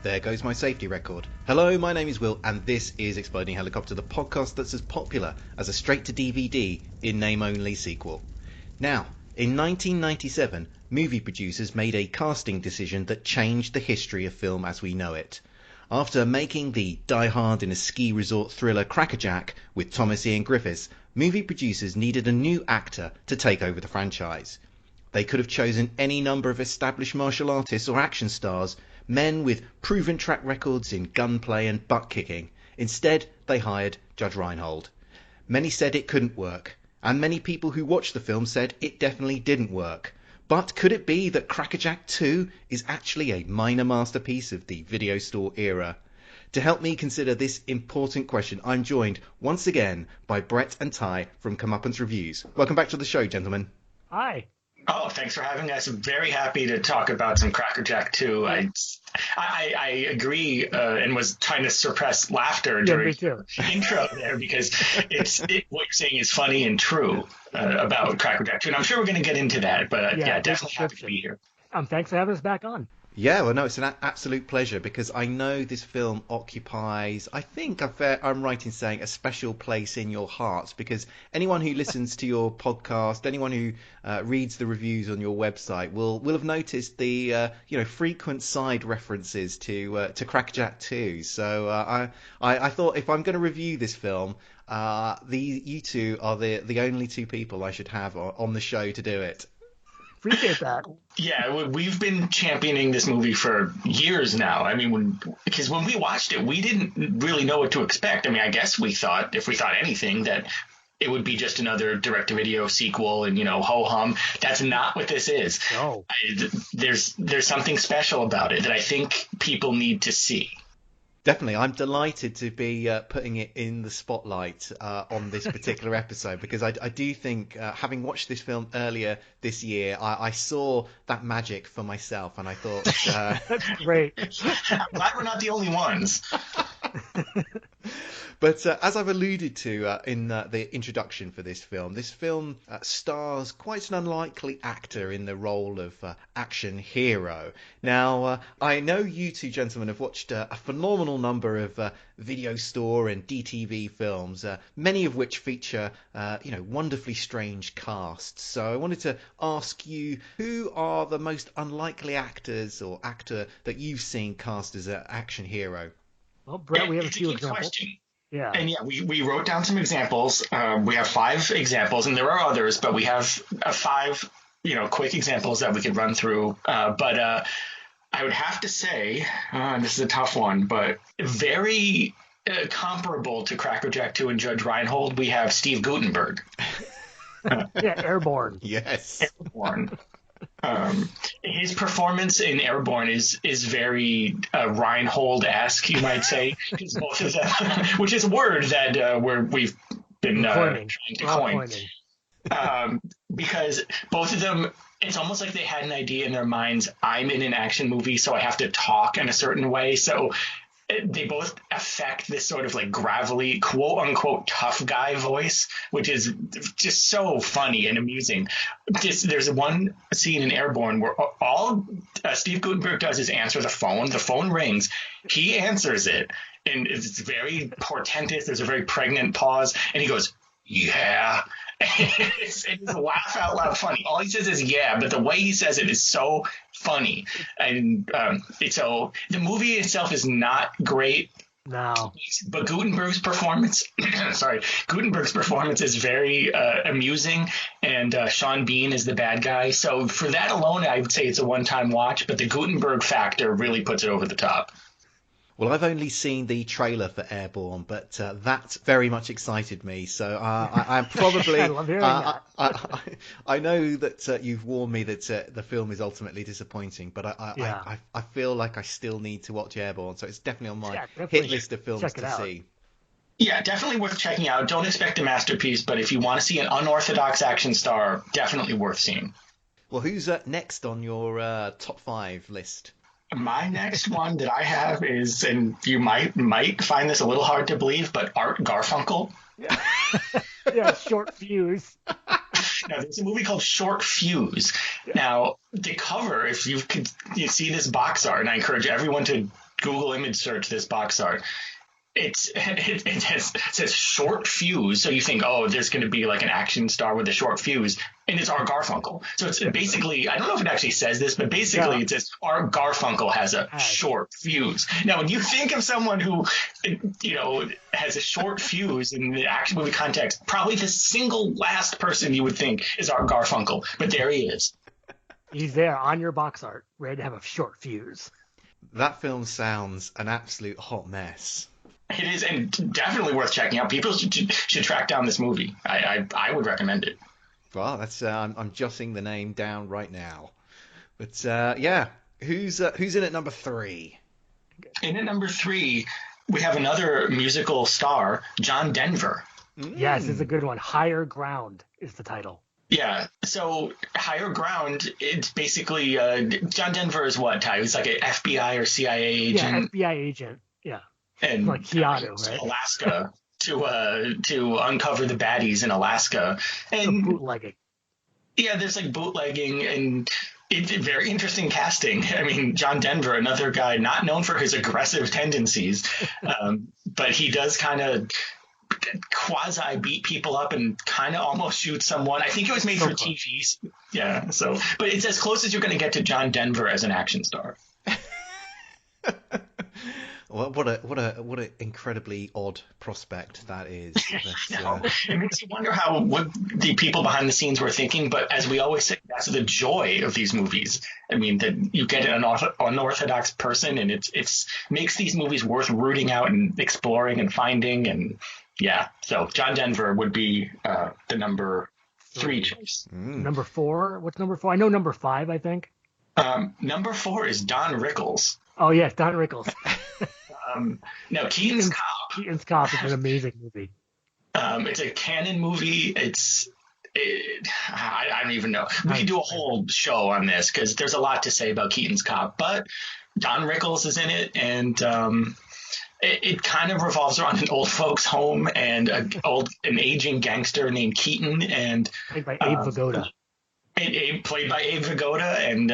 There goes my safety record. Hello, my name is Will, and this is Exploding Helicopter, the podcast that's as popular as a straight-to-DVD in-name-only sequel. Now, in 1997, movie producers made a casting decision that changed the history of film as we know it. After making the Die Hard in a ski resort thriller Crackerjack with Thomas Ian Griffiths, movie producers needed a new actor to take over the franchise. They could have chosen any number of established martial artists or action stars, men with proven track records in gunplay and butt-kicking. Instead, they hired Judge Reinhold. Many said it couldn't work, and many people who watched the film said it definitely didn't work. But could it be that Crackerjack 2 is actually a minor masterpiece of the video store era? To help me consider this important question, I'm joined once again by Brett and Ty from Comeuppance Reviews. Welcome back to the show, gentlemen. Hi. Oh, thanks for having us. I'm very happy to talk about some Crackerjack 2. I agree and was trying to suppress laughter during the intro there because what you're saying is funny and true about Crackerjack 2. And I'm sure we're going to get into that, but definitely happy to be here. Thanks for having us back on. Yeah, well, no, it's an absolute pleasure because I know this film occupies, I think I'm right in saying, a special place in your hearts because anyone who listens to your podcast, anyone who reads the reviews on your website will have noticed the frequent side references to Crackerjack 2. So I thought if I'm going to review this film, you two are the only two people I should have on the show to do it. Appreciate that. Yeah, we've been championing this movie for years now. I mean, because when we watched it, we didn't really know what to expect. I mean, I guess we thought, if we thought anything, that it would be just another direct-to-video sequel and, ho-hum. That's not what this is. No. There's something special about it that I think people need to see. Definitely. I'm delighted to be putting it in the spotlight on this particular episode because I do think, having watched this film earlier this year, I saw that magic for myself and I thought... That's great. I'm glad we're not the only ones. But as I've alluded to in the introduction for this film stars quite an unlikely actor in the role of action hero. Now, I know you two gentlemen have watched a phenomenal number of video store and DTV films, many of which feature, wonderfully strange casts. So I wanted to ask you, who are the most unlikely actors or actor that you've seen cast as an action hero? Well, Brett, we have a few examples. Question. Yeah. And we wrote down some examples. We have 5 examples, and there are others, but we have 5, quick examples that we could run through. But I would have to say, this is a tough one, but very comparable to Crackerjack 2 and Judge Reinhold, we have Steve Guttenberg. Airborne. Yes. Airborne. His performance in Airborne is very Reinhold-esque, you might say, because both of them, which is a word that we've been trying to coin. Because both of them, it's almost like they had an idea in their minds. I'm in an action movie, so I have to talk in a certain way. So they both affect this sort of like gravelly, quote unquote, tough guy voice, which is just so funny and amusing. There's one scene in Airborne where all Steve Guttenberg does is answer the phone. The phone rings. He answers it. And it's very portentous. There's a very pregnant pause. And he goes, yeah. It's a laugh out loud funny. All he says is yeah, but the way he says it is so funny. And so the movie itself is not great. No. But Guttenberg's performance is very amusing, and Sean Bean is the bad guy. So for that alone, I would say it's a one-time watch, but the Guttenberg factor really puts it over the top. Well, I've only seen the trailer for Airborne, but that very much excited me. So I'm probably... I love hearing that. I know that you've warned me that the film is ultimately disappointing, but I feel like I still need to watch Airborne. So it's definitely on my hit list of films to see. Yeah, definitely worth checking out. Don't expect a masterpiece, but if you want to see an unorthodox action star, definitely worth seeing. Well, who's next on your top 5 list? My next one that I have is, and you might find this a little hard to believe, but Art Garfunkel. Yeah, Short Fuse. Now, there's a movie called Short Fuse. Now, the cover, if you see this box art, and I encourage everyone to Google image search this box art. It says short fuse, so you think, oh, there's going to be like an action star with a short fuse, and it's Art Garfunkel. So it's basically, I don't know if it actually says this, but basically it says Art Garfunkel has a short fuse. Now, when you think of someone who, has a short fuse in the action movie context, probably the single last person you would think is Art Garfunkel, but there he is. He's there on your box art, ready to have a short fuse. That film sounds an absolute hot mess. It is, and definitely worth checking out. People should track down this movie. I would recommend it. Well, that's I'm jotting the name down right now. But who's in at number 3? In at number 3, we have another musical star, John Denver. Yes, it's a good one. Higher Ground is the title. Yeah, so Higher Ground, it's basically John Denver is what, Ty? He's like an FBI or CIA agent. Yeah, FBI agent. Yeah. And like Keanu, right? Alaska to uncover the baddies in Alaska. And bootlegging. Yeah, there's like bootlegging, and it's very interesting casting. I mean, John Denver, another guy not known for his aggressive tendencies, but he does kind of quasi beat people up and kind of almost shoot someone. I think it was made for TV. Yeah, so but it's as close as you're going to get to John Denver as an action star. Well, what a incredibly odd prospect that is. It makes you wonder what the people behind the scenes were thinking. But as we always say, that's the joy of these movies. I mean, that you get an unorthodox person, and it's makes these movies worth rooting out and exploring and finding. And yeah, so John Denver would be the number 3 choice. Number 4? What's number 4? I know number 5, I think. Number 4 is Don Rickles. Oh, yes, Don Rickles. No, Keaton's Cop. Keaton's Cop is an amazing movie. It's a canon movie. I don't even know. We could do a whole show on this because there's a lot to say about Keaton's Cop. But Don Rickles is in it, and it kind of revolves around an old folks' home and an aging gangster named Keaton, and played by Abe Vigoda. Played by Abe Vigoda, and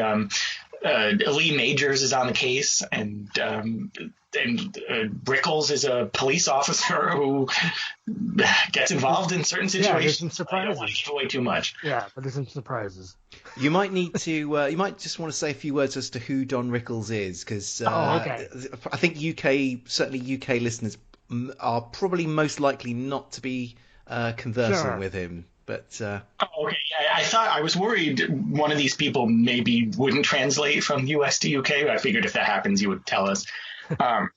Lee Majors is on the case, and Rickles is a police officer who gets involved in certain situations. Yeah, there's some surprises. I don't want to give away too much. Yeah, but there's some surprises. You might need to. You might just want to say a few words as to who Don Rickles is, because okay. I think certainly UK listeners are probably most likely not to be conversing with him. But okay. I was worried one of these people maybe wouldn't translate from US to UK. But I figured if that happens, you would tell us. Don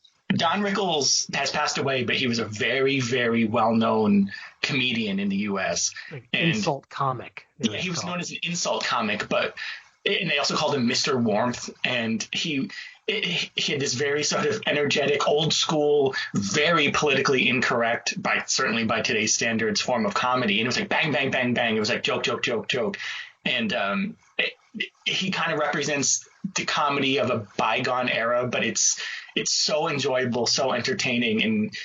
Rickles has passed away, but he was a very, very well-known comedian in the U.S. Insult comic. Yeah, he was known as an insult comic, and they also called him Mr. Warmth. And he had this very sort of energetic, old school, very politically incorrect, certainly by today's standards, form of comedy. And it was like bang, bang, bang, bang. It was like joke, joke, joke, joke. And he kind of represents the comedy of a bygone era, but it's so enjoyable, so entertaining. And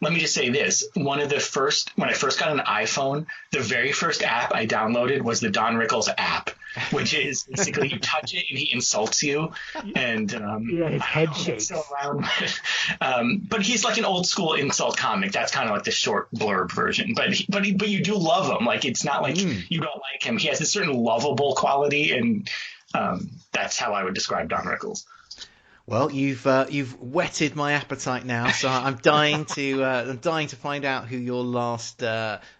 let me just say this. When I first got an iPhone, the very first app I downloaded was the Don Rickles app, which is basically you touch it and he insults you. And his head shakes. But he's like an old school insult comic. That's kind of like the short blurb version. But you do love him. Like, it's not like you don't like him. He has a certain lovable quality, and that's how I would describe Don Rickles. Well, you've whetted my appetite now, so I'm dying to find out who your last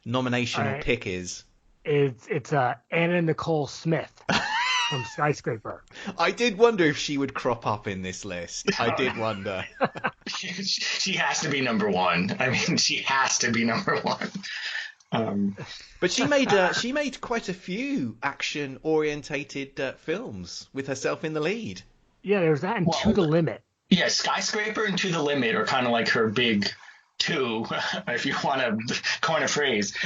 nomination or pick is. It's Anna Nicole Smith from Skyscraper. I did wonder if she would crop up in this list. I did wonder. She has to be number 1. I mean, she has to be number 1. But she made quite a few action orientated films with herself in the lead. Yeah, there's that and To the Limit. Yeah, Skyscraper and To the Limit are kind of like her big two, if you want to coin a phrase.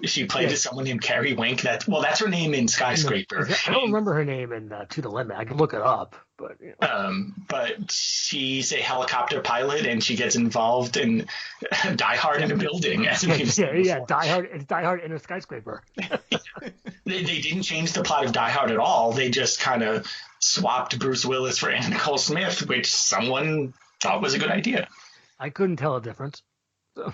She played as someone named Carrie Wink. That's her name in Skyscraper. I don't remember her name in To the Limit. I can look it up, but but she's a helicopter pilot, and she gets involved in Die Hard in a building. As Die Hard. It's Die Hard in a skyscraper. They didn't change the plot of Die Hard at all. They just kind of swapped Bruce Willis for Anna Nicole Smith, which someone thought was a good idea. I couldn't tell a difference. So.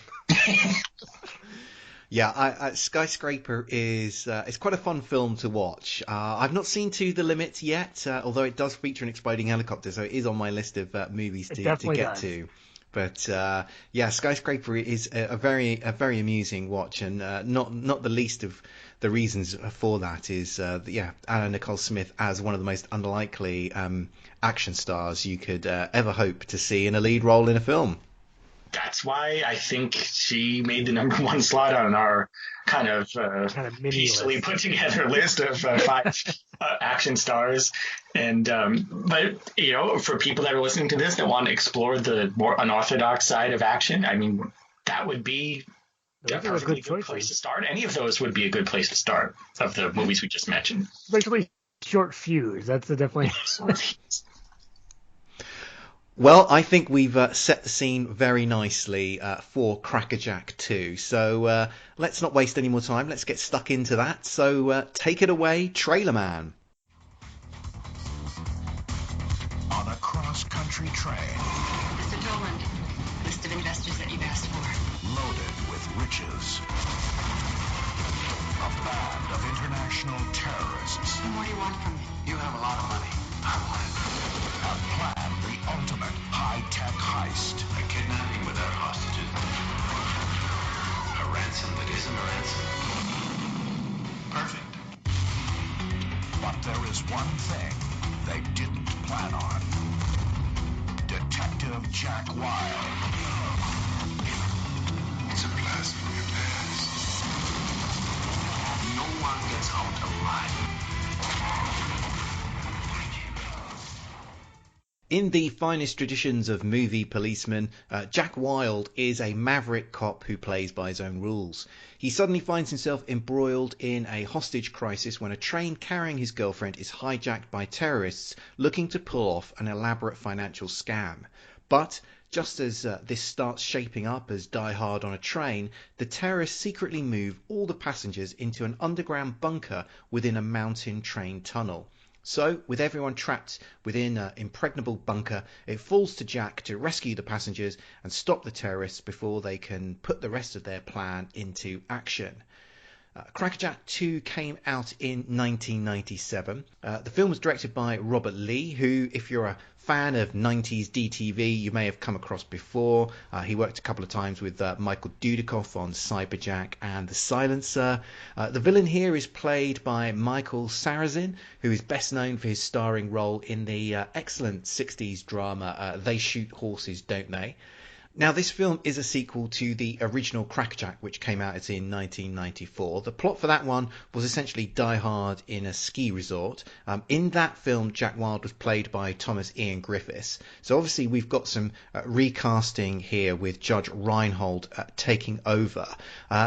Yeah, Skyscraper is it's quite a fun film to watch. I've not seen To the Limit yet, although it does feature an exploding helicopter, so it is on my list of movies to get to. But yeah, Skyscraper is a very amusing watch, and not the least of the reasons for that is Anna Nicole Smith as one of the most unlikely action stars you could ever hope to see in a lead role in a film. That's why I think she made the number one slot on our kind of hastily put together list of 5 action stars. And but for people that are listening to this that want to explore the more unorthodox side of action, I mean, that would be a perfectly good place to start. Any of those would be a good place to start of the movies we just mentioned. Especially Short Fuse. That's definitely. Well, I think we've set the scene very nicely for Crackerjack 2. So let's not waste any more time. Let's get stuck into that. So take it away, Trailer Man. On a cross-country train. Mr. Dolan, list of investors that you've asked for. Loaded with riches. A band of international terrorists. And what do you want from me? You have a lot of money. I want it. Have planned the ultimate high-tech heist. A kidnapping without hostages. A ransom that isn't a ransom. Perfect. But there is one thing they didn't plan on. Detective Jack Wilde. It's a blast from your past. No one gets out alive. In the finest traditions of movie policeman, Jack Wilde is a maverick cop who plays by his own rules. He suddenly finds himself embroiled in a hostage crisis when a train carrying his girlfriend is hijacked by terrorists looking to pull off an elaborate financial scam. But just as this starts shaping up as Die Hard on a train, the terrorists secretly move all the passengers into an underground bunker within a mountain train tunnel. So, with everyone trapped within an impregnable bunker, it falls to Jack to rescue the passengers and stop the terrorists before they can put the rest of their plan into action. Crackerjack 2 came out in 1997. The film was directed by Robert Lee, who, if you're a fan of 90s DTV, you may have come across before. He worked a couple of times with Michael Dudikoff on Cyberjack and The Silencer. The villain here is played by Michael Sarrazin, who is best known for his starring role in the excellent 60s drama They Shoot Horses, Don't They? Now, this film is a sequel to the original Crackerjack, which came out in 1994. The plot for that one was essentially Die Hard in a ski resort. In that film, Jack Wilde was played by Thomas Ian Griffiths. So obviously we've got some recasting here with Judge Reinhold taking over.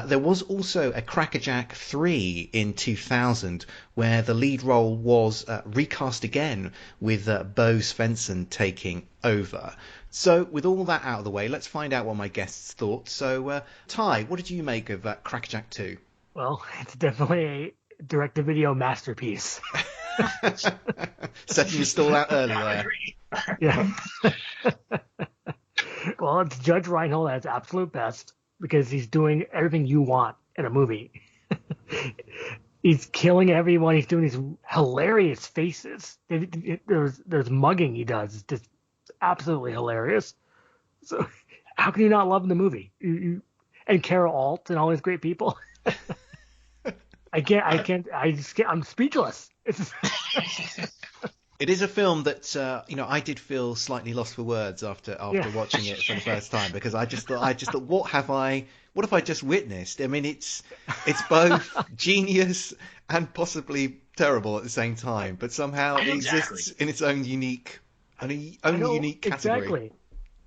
There was also a Crackerjack 3 in 2000 where the lead role was recast again with Bo Svensson taking over. So with all that out of the way, let's find out what my guests thought. So Ty, what did you make of Crackerjack 2? Well, it's definitely a direct-to-video masterpiece. Setting your stall out early there. Yeah. Well, it's Judge Reinhold at his absolute best because he's doing everything you want in a movie. He's killing everyone. He's doing these hilarious faces. There's mugging he does. It's just absolutely hilarious. So how can you not love the movie? And Carol Alt and all these great people. I'm speechless. It is a film that I did feel slightly lost for words after watching it for the first time, because I just thought what have I just witnessed? I mean, it's both genius and possibly terrible at the same time, but somehow it exists in its own unique category. Exactly.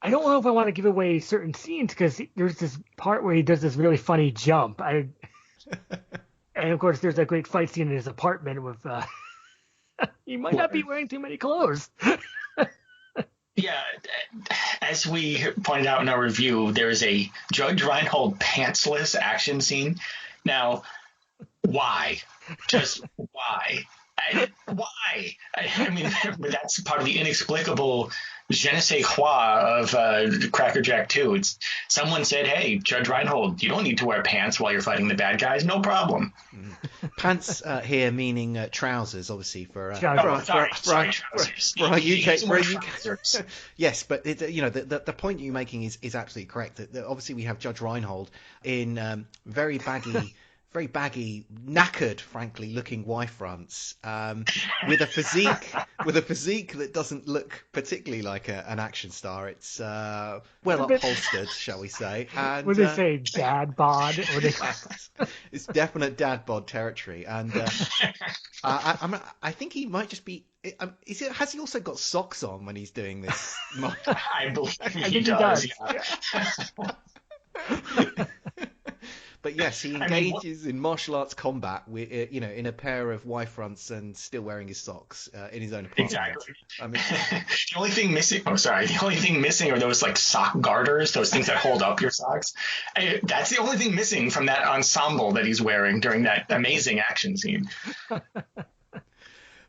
I don't know if I want to give away certain scenes because there's this part where he does this really funny jump. And of course, there's that great fight scene in his apartment with. He might not be wearing too many clothes. Yeah, as we pointed out in our review, there is a Judge Reinhold pantsless action scene. Now, why? Just why? Why? I mean, that's part of the inexplicable je ne sais quoi of Crackerjack 2. Someone said, hey, Judge Reinhold, you don't need to wear pants while you're fighting the bad guys. No problem. Pants here meaning trousers, obviously, for our trousers. For our UK. Trousers. Yes, but the point you're making is absolutely correct. That obviously we have Judge Reinhold in very baggy, knackered, frankly, looking Y fronts, with a physique that doesn't look particularly like an action star. It's well upholstered, shall we say? And would they say dad bod? Or they... It's definite dad bod territory, and I think he might just be. Has he also got socks on when he's doing this? I believe he does. Yeah. But yes, he engages in martial arts combat with, in a pair of Y fronts and still wearing his socks in his own apartment. Exactly. I mean, the only thing missing are those like sock garters, those things that hold up your socks. That's the only thing missing from that ensemble that he's wearing during that amazing action scene.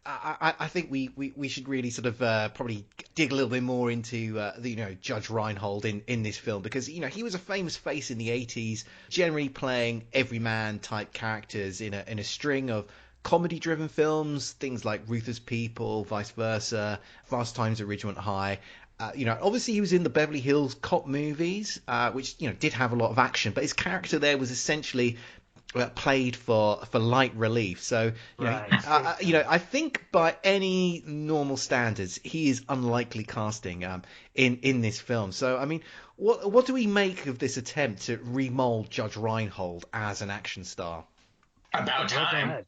I think we should really sort of probably dig a little bit more into Judge Reinhold in this film, because he was a famous face in the 80s, generally playing everyman type characters in a string of comedy-driven films, things like Ruthless People, Vice Versa, Fast Times at Ridgemont High. Obviously he was in the Beverly Hills Cop movies, which did have a lot of action, but his character there was essentially played for light relief. So I think by any normal standards he is unlikely casting in this film. So I mean, what do we make of this attempt to remold Judge Reinhold as an action star? About time.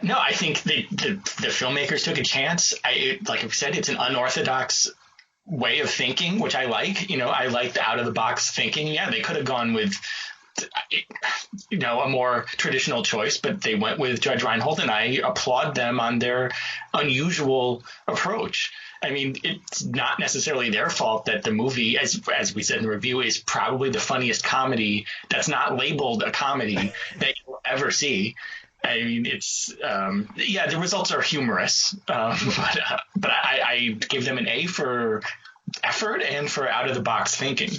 No, I think the filmmakers took a chance. Like I said, it's an unorthodox way of thinking, which I like. I like the out of the box thinking. Yeah, they could have gone with a more traditional choice, but they went with Judge Reinhold, and I applaud them on their unusual approach. I mean, it's not necessarily their fault that the movie, as we said in the review, is probably the funniest comedy that's not labeled a comedy that you'll ever see. I mean, it's the results are humorous, but I give them an A for effort and for out of the box thinking.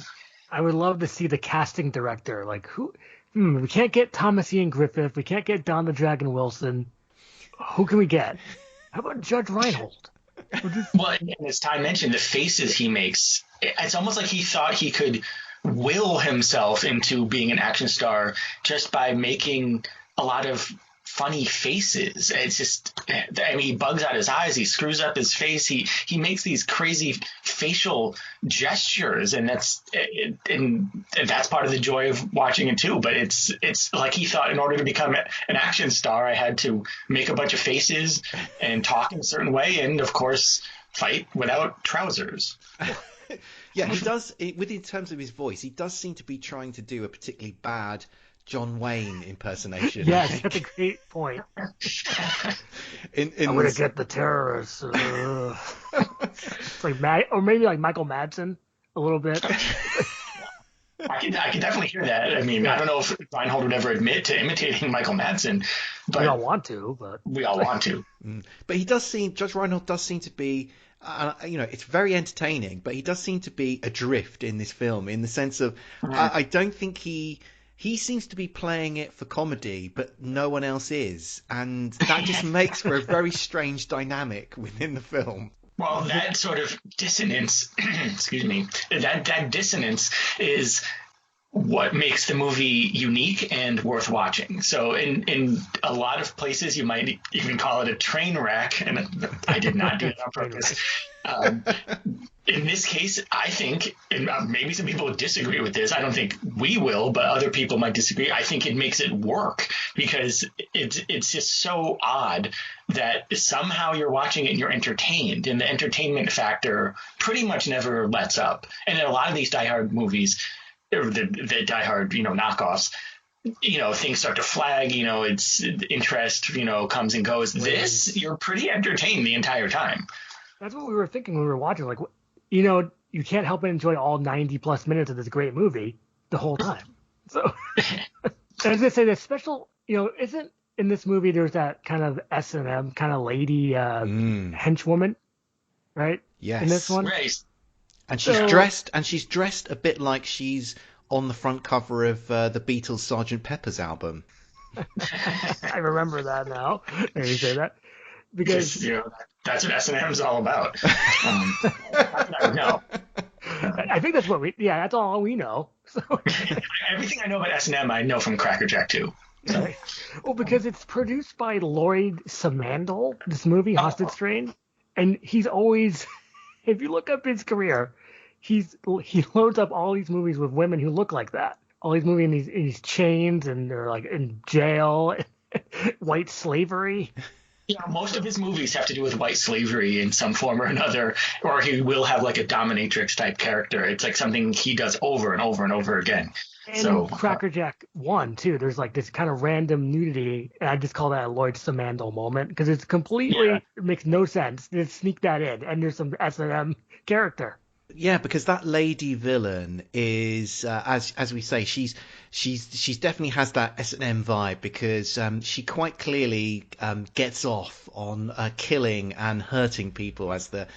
I would love to see the casting director. Like, who? We can't get Thomas Ian Griffith. We can't get Don the Dragon Wilson. Who can we get? How about Judge Reinhold? Well, and as Ty mentioned, the faces he makes, it's almost like he thought he could will himself into being an action star just by making a lot of funny faces. It's just, I mean, he bugs out his eyes, he screws up his face, he makes these crazy facial gestures, and that's part of the joy of watching it too. But it's like he thought, in order to become an action star, I had to make a bunch of faces and talk in a certain way, and of course fight without trousers. Yeah, he does. In terms of his voice, he does seem to be trying to do a particularly bad John Wayne impersonation. Yes, that's a great point. I'm going to get the terrorists. It's like or maybe like Michael Madsen a little bit. I can definitely hear that. I mean, I don't know if Reinhold would ever admit to imitating Michael Madsen, but we all want to. But he does seem, Judge Reinhold does seem to be, it's very entertaining, but he does seem to be adrift in this film, in the sense of, I don't think he seems to be playing it for comedy, but no one else is. And that just makes for a very strange dynamic within the film. Well, that sort of dissonance, excuse me, that dissonance is what makes the movie unique and worth watching. So in a lot of places, you might even call it a train wreck, and I did not do it on purpose. In this case, I think, and maybe some people would disagree with this, I don't think we will, but other people might disagree. I think it makes it work because it's just so odd that somehow you're watching it and you're entertained, and the entertainment factor pretty much never lets up. And in a lot of these Die Hard movies, the Die Hard, knockoffs, things start to flag, it's interest, comes and goes. This, you're pretty entertained the entire time. That's what we were thinking when we were watching. Like, you can't help but enjoy all 90 plus minutes of this great movie the whole time. So, I was gonna say the special, isn't in this movie there's that kind of S&M kind of lady henchwoman, right? Yes. In this one, Right. And she's dressed a bit like she's on the front cover of the Beatles' Sgt. Pepper's album. I remember that now. When you say that, because that's what S&M's all about. I know. I think that's that's all we know. So everything I know about S&M, I know from Crackerjack too. So. Well, because it's produced by Lloyd Samandel, this movie Hostage Train, and he's always, if you look up his career, he loads up all these movies with women who look like that. All these movies in these chains, and they're like in jail, white slavery. Yeah, most of his movies have to do with white slavery in some form or another, or he will have like a dominatrix type character. It's like something he does over and over and over again. And Crackerjack 1 too. There's like this kind of random nudity, and I just call that a Lloyd Samandel moment because it's completely it makes no sense. Just sneak that in, and there's some S&M character. Yeah, because that lady villain is, as we say, she's definitely has that S&M vibe because she quite clearly gets off on killing and hurting people as the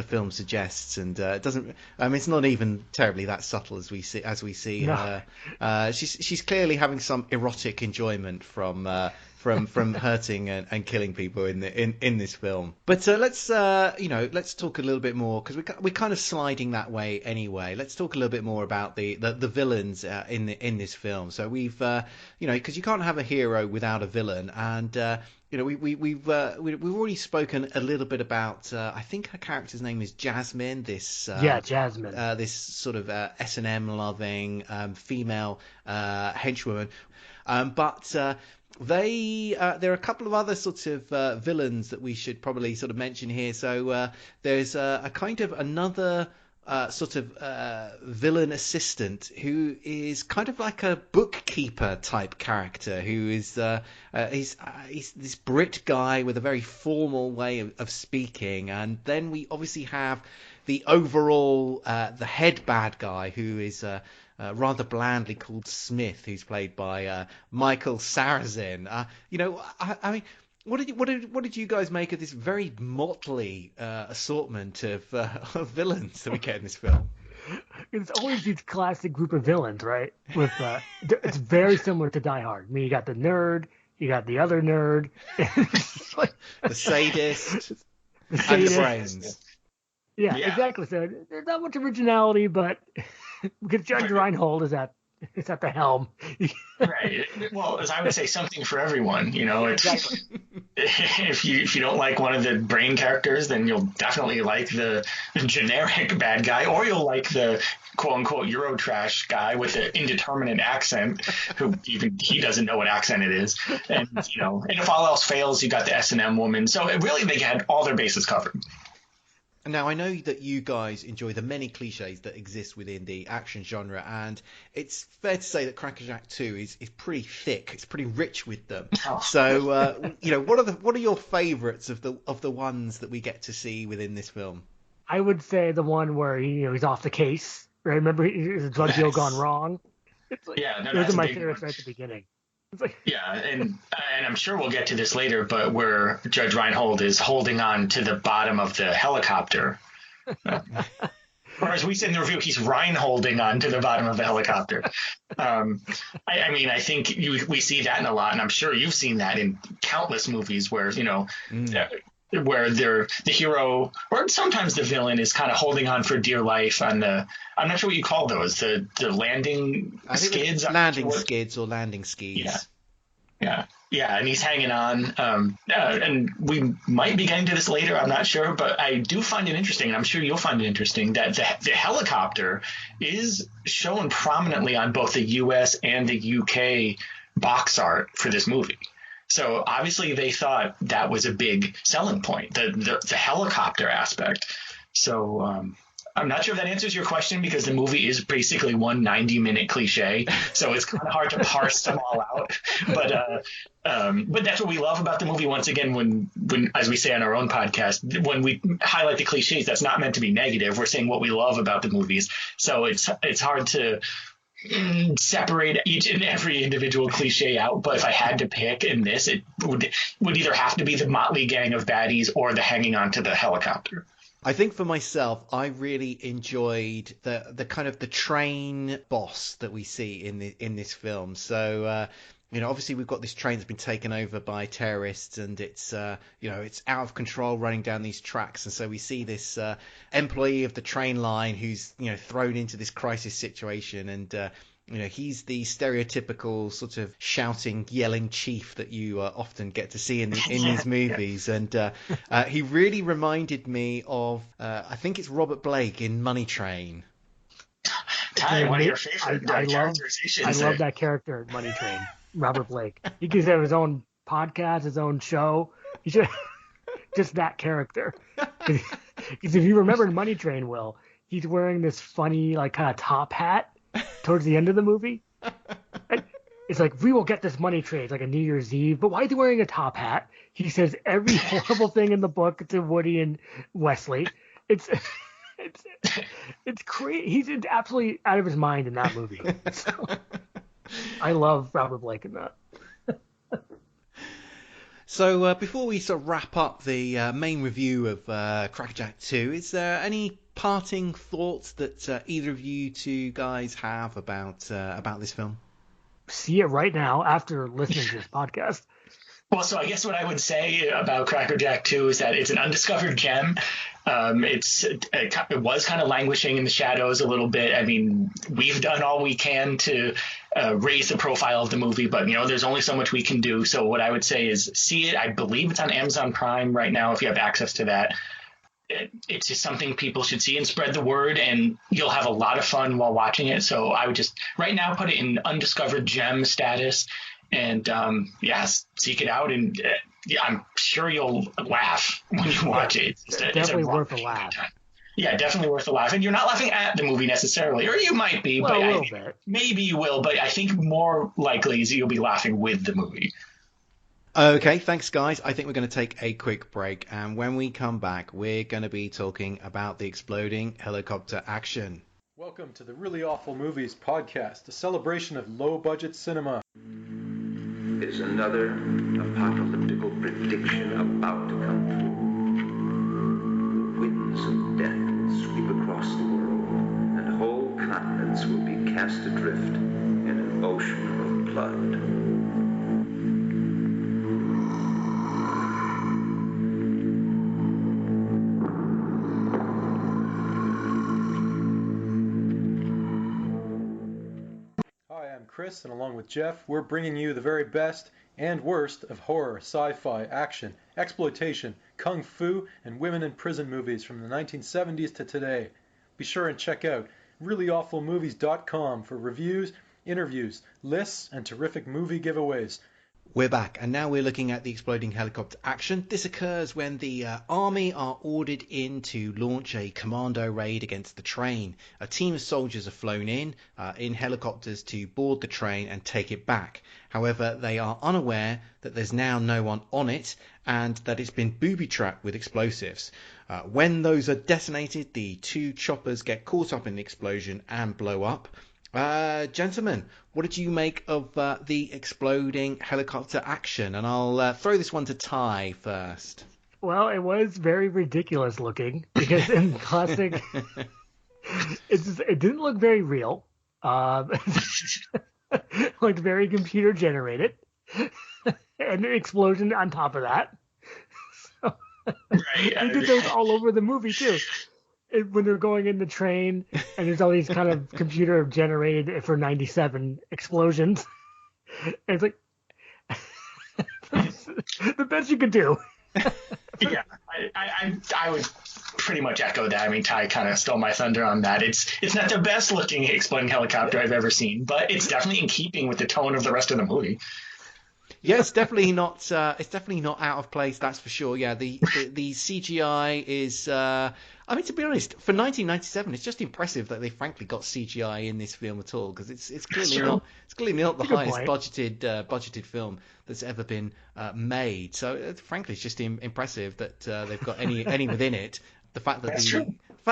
film suggests, and it doesn't. It's not even terribly that subtle as we see No. her. She's clearly having some erotic enjoyment from hurting and killing people in this film. But let's talk a little bit more because we're kind of sliding that way anyway. Let's talk a little bit more about the villains in this film. So we've because you can't have a hero without a villain, and we've already spoken a little bit about I think her character's name is Jasmine. Jasmine. This sort of S&M loving female henchwoman, but. There are a couple of other sorts of villains that we should probably sort of mention here. So there's a kind of another sort of villain assistant who is kind of like a bookkeeper type character who is he's this Brit guy with a very formal way of speaking, and then we obviously have the overall the head bad guy who is rather blandly called Smith, who's played by Michael Sarrazin. I mean, what did you guys make of this very motley assortment of villains that we get in this film? It's always these classic group of villains, right? With it's very similar to Die Hard. I mean, you got the nerd, you got the other nerd, the sadist, and the brains. Yeah, exactly. So there's not much originality, but because Judge Reinhold is at the helm. Right. Well, as I would say, something for everyone. Exactly. If you don't like one of the brain characters, then you'll definitely like the generic bad guy, or you'll like the quote unquote Eurotrash guy with an indeterminate accent, who even he doesn't know what accent it is. And and if all else fails, you got the S&M woman. So really, they had all their bases covered. Now, I know that you guys enjoy the many cliches that exist within the action genre, and it's fair to say that Crackerjack 2 is pretty thick. It's pretty rich with them. Oh. So, what are your favourites of the ones that we get to see within this film? I would say the one where he's off the case. Right? Remember, his drug deal gone wrong. It's like, those are my favorites right at the beginning. Yeah, and I'm sure we'll get to this later, but where Judge Reinhold is holding on to the bottom of the helicopter. Or as we said in the review, he's Reinholding on to the bottom of the helicopter. I think we see that in a lot, and I'm sure you've seen that in countless movies where, where the hero or sometimes the villain is kind of holding on for dear life on I'm not sure what you call those, the landing skids. Landing skids or landing skis. Yeah, and he's hanging on. And we might be getting to this later, I'm not sure, but I do find it interesting, and I'm sure you'll find it interesting, that the helicopter is shown prominently on both the US and the UK box art for this movie. So obviously they thought that was a big selling point, the helicopter aspect. So I'm not sure if that answers your question because the movie is basically one 90-minute cliche, so it's kind of hard to parse them all out. But that's what we love about the movie. Once again, when as we say on our own podcast, when we highlight the cliches, that's not meant to be negative. We're saying what we love about the movies. So it's hard to separate each and every individual cliche out, but if I had to pick in this, it would either have to be the motley gang of baddies or the hanging onto the helicopter. I think for myself, I really enjoyed the kind of the train boss that we see in this film. So obviously we've got this train that's been taken over by terrorists, and it's it's out of control running down these tracks. And so we see this employee of the train line who's thrown into this crisis situation, and he's the stereotypical sort of shouting, yelling chief that you often get to see in these movies. And he really reminded me of, I think it's Robert Blake in Money Train. Ty, one of your favorite characterizations. I love that character in Money Train, Robert Blake. He could have his own podcast, his own show. He should just that character. Because if you remember in Money Train, Will, he's wearing this funny like kind of top hat towards the end of the movie. It's like, we will get this money train. It's like a New Year's Eve. But why is he wearing a top hat? He says every horrible thing in the book to Woody and Wesley. It's crazy. He's absolutely out of his mind in that movie. So, I love Robert Blake in that. So before we sort of wrap up the main review of Crackerjack 2, is there any parting thoughts that either of you two guys have about this film? See it right now after listening to this podcast. Well, so I guess what I would say about Crackerjack 2 is that it's an undiscovered gem. It was kind of languishing in the shadows a little bit. I mean, we've done all we can to raise the profile of the movie, but there's only so much we can do. So what I would say is see it. I believe it's on Amazon Prime right now if you have access to that. It's just something people should see and spread the word, and you'll have a lot of fun while watching it. So I would just right now put it in undiscovered gem status, and seek it out. And I'm sure you'll laugh when you watch it. It's definitely worth a laugh. Yeah, definitely worth a laugh. And you're not laughing at the movie necessarily, or you might be, well, but a little bit. Maybe you will. But I think more likely is you'll be laughing with the movie. Okay, thanks guys. I think we're going to take a quick break, and when we come back, we're going to be talking about the exploding helicopter action. Welcome to the Really Awful Movies podcast, a celebration of low-budget cinema. Is another apocalyptical prediction about to come true. The winds of death will sweep across the world, and whole continents will be cast adrift in an ocean of blood. Chris, and along with Jeff, we're bringing you the very best and worst of horror, sci-fi, action, exploitation, kung fu, and women in prison movies from the 1970s to today. Be sure and check out reallyawfulmovies.com for reviews, interviews, lists, and terrific movie giveaways. We're back, and now we're looking at the exploding helicopter action. This occurs when the army are ordered in to launch a commando raid against the train. A team of soldiers are flown in helicopters to board the train and take it back. However, they are unaware that there's now no one on it and that it's been booby-trapped with explosives. When those are detonated, the two choppers get caught up in the explosion and blow up. Gentlemen, what did you make of the exploding helicopter action? And I'll throw this one to Ty first. Well, it was very ridiculous looking because in classic, it didn't look very real. It looked very computer generated, and an explosion on top of that. So, right. They did those all over the movie too. When they're going in the train and there's all these kind of computer generated for 97 explosions. And it's like the best you could do. Yeah, I would pretty much echo that. I mean, Ty kind of stole my thunder on that. It's not the best looking exploding helicopter I've ever seen, but it's definitely in keeping with the tone of the rest of the movie. Yeah, it's definitely not. It's definitely not out of place. That's for sure. Yeah, the CGI is. I mean, to be honest, for 1997, it's just impressive that they frankly got CGI in this film at all, because it's clearly not. It's clearly not the highest budgeted film that's ever been made. So, frankly, it's just impressive that they've got any within it. The fact that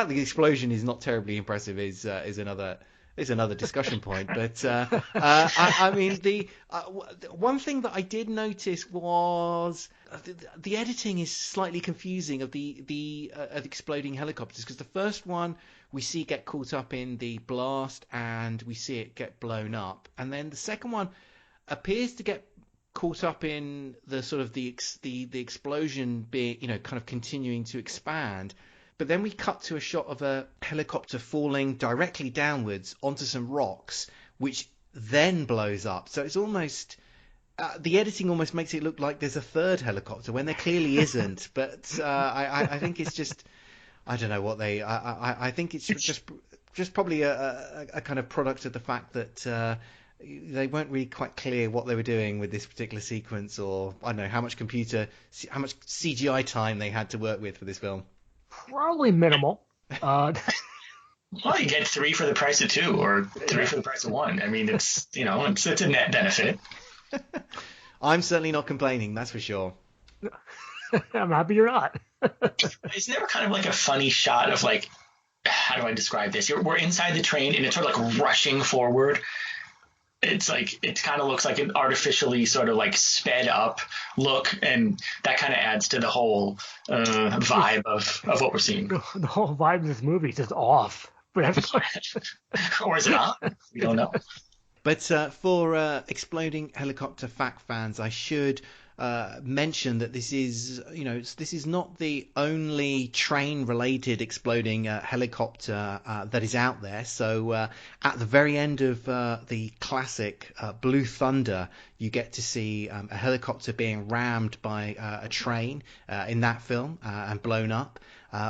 the explosion is not terribly impressive is another discussion point. But I mean, the one thing that I did notice was the editing is slightly confusing of the exploding helicopters, because the first one we see get caught up in the blast and we see it get blown up, and then the second one appears to get caught up in the sort of the explosion being, kind of continuing to expand. But then we cut to a shot of a helicopter falling directly downwards onto some rocks, which then blows up. So it's almost the editing almost makes it look like there's a third helicopter when there clearly isn't. But I think it's just, I don't know what they. I think it's just probably a kind of product of the fact that they weren't really quite clear what they were doing with this particular sequence, or I don't know how much CGI time they had to work with for this film. Probably minimal. Well, you get 3 for the price of 2, or 3 for the price of 1. I mean, it's it's a net benefit. I'm certainly not complaining, that's for sure. I'm happy you're not. It's never kind of like a funny shot of like, how do I describe this? We're inside the train and it's sort of like rushing forward. It's like, it kind of looks like an artificially sort of like sped up look, and that kind of adds to the whole vibe of what we're seeing. The whole vibe of this movie is just off. Or is it on? We don't know. But for exploding helicopter fact fans, I should mention that this is not the only train-related exploding helicopter that is out there. So at the very end of the classic Blue Thunder, you get to see a helicopter being rammed by a train in that film and blown up.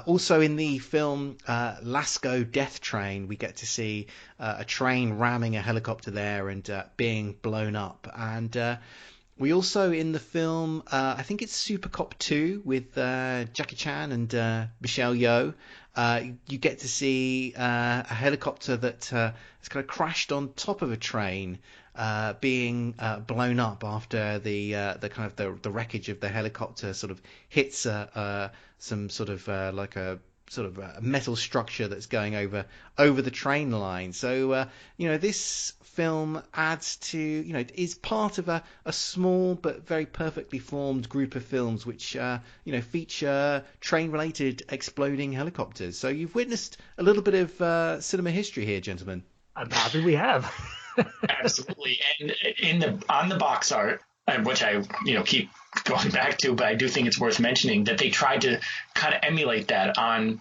Also in the film Lascaux Death Train, we get to see a train ramming a helicopter there and being blown up. And we also, in the film, I think it's Super Cop 2 with Jackie Chan and Michelle Yeoh, you get to see a helicopter that has kind of crashed on top of a train, being blown up after the kind of the wreckage of the helicopter sort of hits some sort of like a sort of a metal structure that's going over the train line. So this film adds to, is part of a small but very perfectly formed group of films which feature train-related exploding helicopters. So you've witnessed a little bit of cinema history here, gentlemen. I'm happy we have. Absolutely. And on the box art, which I keep going back to, but I do think it's worth mentioning that they tried to kind of emulate that on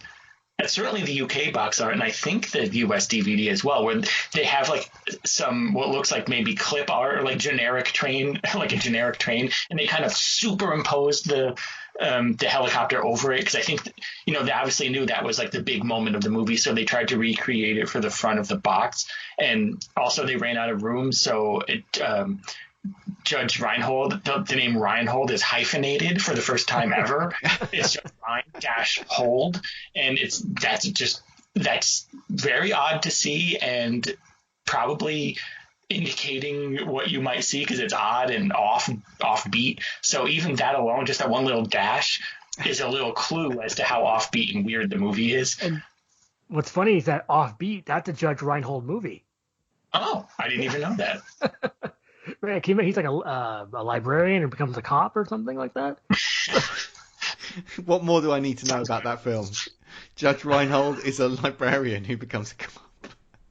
certainly the UK box art, and I think the US DVD as well, where they have like some what looks like maybe clip art or like generic train, like a generic train, and they kind of superimposed the helicopter over it, because I think they obviously knew that was like the big moment of the movie, so they tried to recreate it for the front of the box. And also they ran out of room, so it Judge Reinhold, the name Reinhold is hyphenated for the first time ever. It's just Rein-Hold, and that's very odd to see, and probably indicating what you might see, because it's odd and offbeat. So even that alone, just that one little dash, is a little clue as to how offbeat and weird the movie is. And what's funny is that offbeat, that's a Judge Reinhold movie. Oh, I didn't even know that. Right, he's like a librarian and becomes a cop or something like that. What more do I need to know about that film? Judge Reinhold is a librarian who becomes a cop.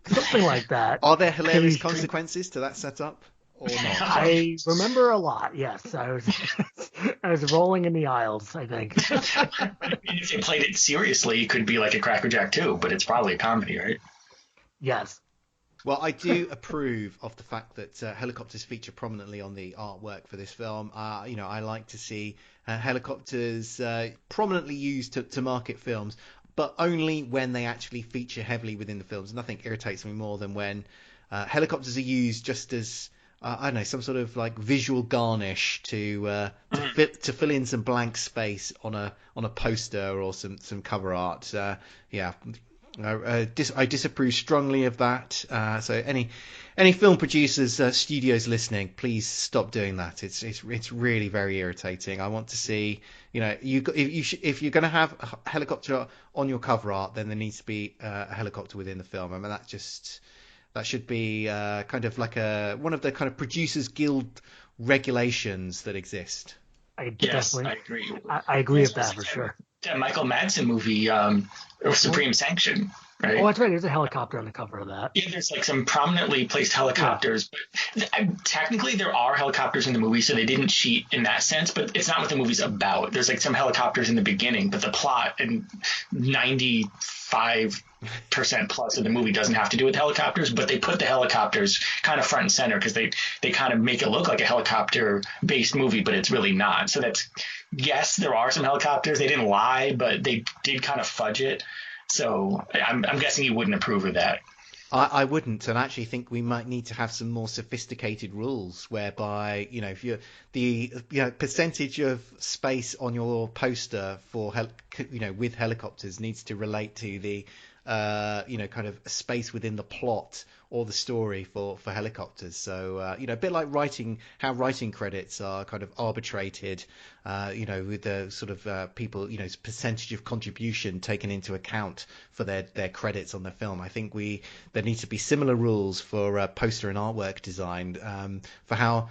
Something like that. Are there hilarious consequences to that setup, or not? I remember a lot, yes. I was rolling in the aisles, I think. If they played it seriously, it could be like a Crackerjack too, but it's probably a comedy, right? Yes. Well, I do approve of the fact that helicopters feature prominently on the artwork for this film. I like to see helicopters prominently used to market films, but only when they actually feature heavily within the films. Nothing irritates me more than when helicopters are used just as I don't know, some sort of like visual garnish to fill in some blank space on a poster or some cover art. I disapprove strongly of that. So any film producers, studios listening, please stop doing that. It's really very irritating. I want to see, if you're going to have a helicopter on your cover art, then there needs to be a helicopter within the film. I mean, that should be kind of like one of the kind of Producers Guild regulations that exist. Yes, I agree. I agree with that for sure. That Michael Madsen movie, Supreme Sanction, right? Oh, that's right. There's a helicopter on the cover of that. Yeah, there's like some prominently placed helicopters. Yeah. But technically, there are helicopters in the movie, so they didn't cheat in that sense. But it's not what the movie's about. There's like some helicopters in the beginning, but the plot and 95% plus of the movie doesn't have to do with helicopters. But they put the helicopters kind of front and center because they kind of make it look like a helicopter-based movie, but it's really not. So that's. Yes, there are some helicopters. They didn't lie, but they did kind of fudge it. So I'm guessing you wouldn't approve of that. I wouldn't, and I actually think we might need to have some more sophisticated rules whereby, if you're the percentage of space on your poster for with helicopters needs to relate to the kind of space within the plot or the story for helicopters. So a bit like how writing credits are kind of arbitrated, with the sort of people, percentage of contribution taken into account for their credits on the film. I think there needs to be similar rules for poster and artwork design, for how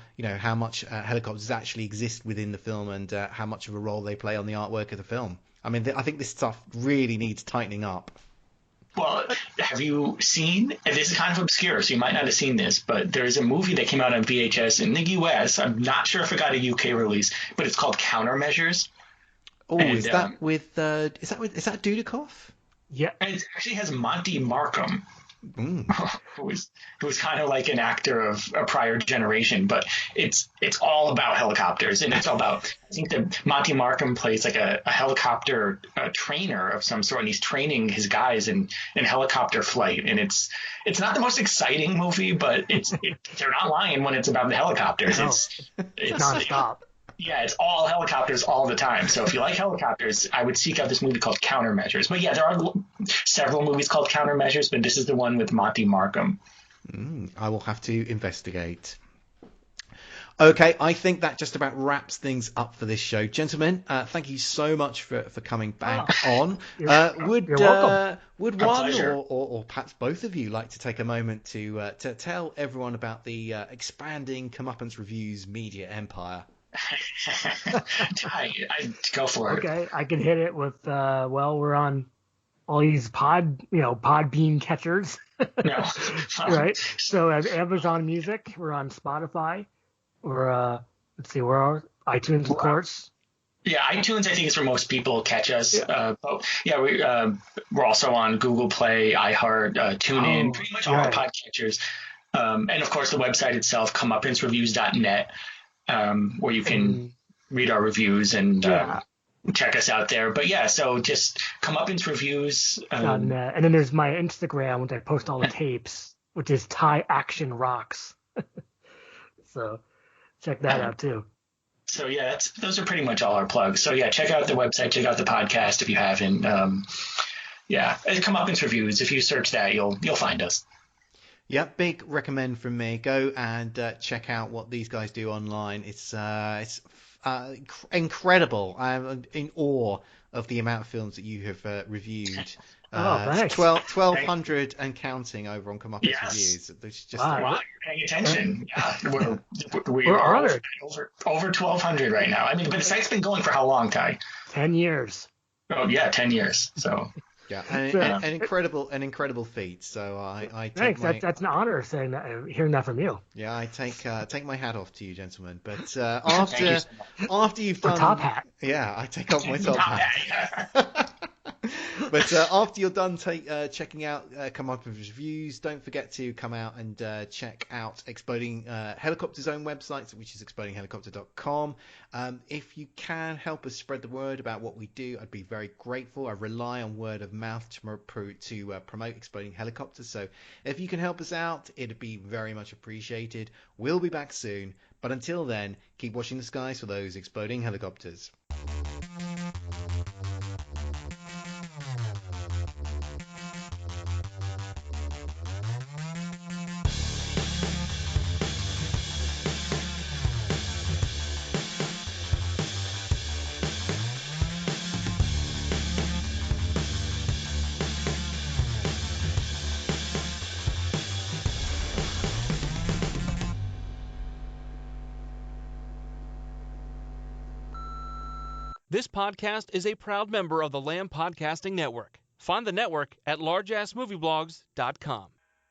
much helicopters actually exist within the film and how much of a role they play on the artwork of the film. I mean, I think this stuff really needs tightening up. Well, have you seen, and this is kind of obscure, so you might not have seen this, but there's a movie that came out on VHS in the US. I'm not sure if it got a UK release, but it's called Countermeasures. Oh, is that Dudikoff? Yeah. And it actually has Monty Markham, who was kind of like an actor of a prior generation, but it's all about helicopters, and it's all about, I think that Monty Markham plays like a helicopter trainer of some sort, and he's training his guys in helicopter flight, and it's not the most exciting movie, but they're not lying when it's about the helicopters. No, it's nonstop. Yeah, it's all helicopters all the time. So if you like helicopters, I would seek out this movie called Countermeasures. But yeah, there are several movies called Countermeasures, but this is the one with Monty Markham. I will have to investigate. Okay, I think that just about wraps things up for this show. Gentlemen, thank you so much for coming back on. You're welcome. Would one or perhaps both of you like to take a moment to tell everyone about the expanding Comeuppance Reviews media empire? I go for it. Okay, I can hit it with we're on all these Podbean catchers. No. Right. So at Amazon Music, we're on Spotify, or where are iTunes, of course. Yeah, iTunes I think is where most people catch us. Yeah. But yeah, we're also on Google Play, iHeart, TuneIn, pretty much all podcatchers. And of course the website itself, ComeuppanceReviews.net. Where you can read our reviews and check us out there. But yeah, so just Comeuppance Reviews. And then there's my Instagram, which I post all the tapes, which is Thai Action Rocks. So check that out too. So yeah, those are pretty much all our plugs. So yeah, check out the website, check out the podcast if you haven't. Comeuppance Reviews. If you search that, you'll find us. Yeah, big recommend from me. Go and check out what these guys do online. It's incredible. I'm in awe of the amount of films that you have reviewed. Thanks. 1,200 and counting over on Comeuppance Reviews. It's just wow, you're paying attention. Yeah, we're honored. Over 1,200 right now. I mean, but the site's been going for how long, Ty? 10 years. Oh yeah, 10 years. So. Yeah, an incredible feat. So I take thanks. That's an honor saying that, hearing that from you. Yeah, I take my hat off to you, gentlemen. But after you've done top hat. Yeah, I take off my top hat. But after you're done checking out Comeuppance Reviews, don't forget to come out and check out Exploding Helicopter's own website, which is explodinghelicopter.com. If you can help us spread the word about what we do, I'd be very grateful. I rely on word of mouth to promote Exploding Helicopters, so if you can help us out, it'd be very much appreciated. We'll be back soon, but until then, keep watching the skies for those exploding helicopters. This podcast is a proud member of the Lamb Podcasting Network. Find the network at largeassmovieblogs.com.